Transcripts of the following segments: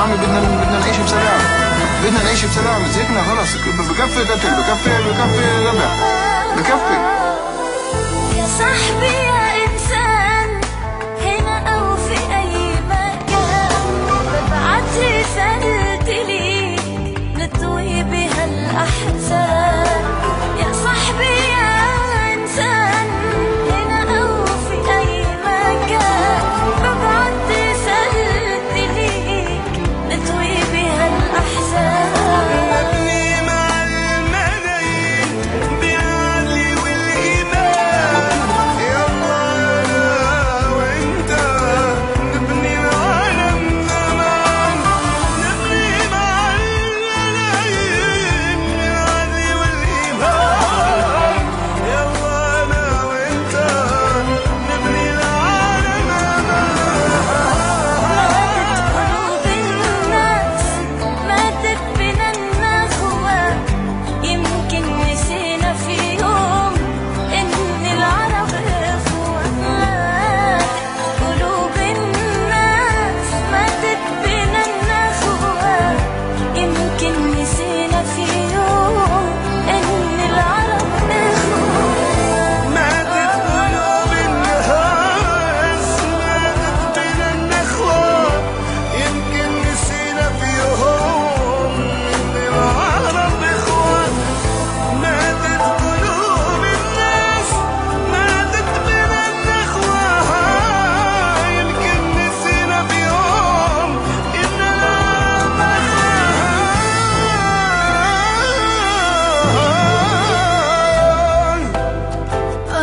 عمي بدنا نعيش بسلام، بدنا نعيش بسلام. زهقنا خلص، بكفي قتل، بكفي ذبح، بكفي. يا صاحبي يا إنسان، هنا أو في أي مكان، ببعت رسالتي ليك نطوي بها الأحزان. يا صاحبي يا إنسان، هنا أو في أي مكان، ببعت رسالتي ليك نطوي بها الأحزان.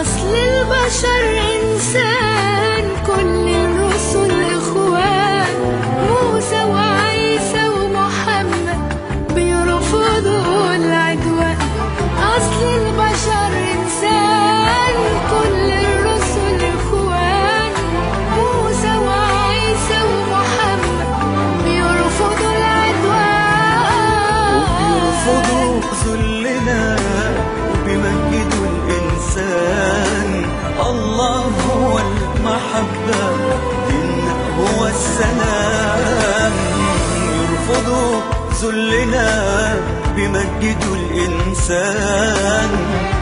أصل البشر إنسان، كل الرسل إخوان، موسى وعيسى ومحمد بيرفضوا العدوان. أصل البشر إنسان، كل الرسل إخوان، موسى وعيسى ومحمد بيرفضوا العدوان، وبيرفضوا ذلنا وبيمجدوا الإنسان. الله هو المحبة، ديننا هو السلام. يرفضوا ذلنا بيمجدوا الإنسان.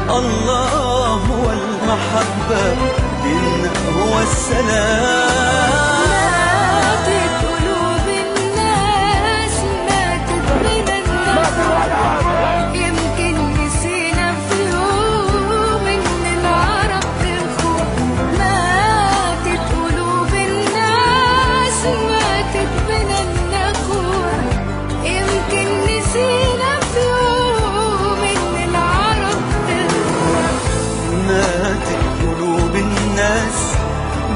الله هو المحبة، ديننا هو السلام.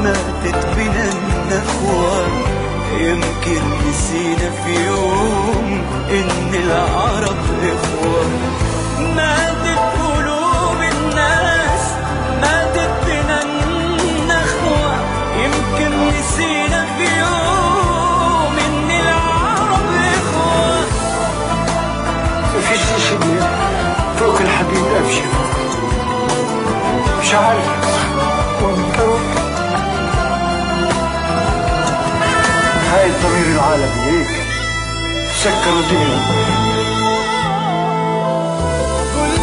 ماتت بنا النخوة، يمكن نسينا في يوم إن العرب إخوة. ماتت قلوب الناس، ماتت بنا النخوة، يمكن نسينا في يوم إن العرب إخوة. مفيش شيء فوق الحبيب أمشي فوق، مش عارف هاي الضمير العالمي هيك سكر الدنيا. كل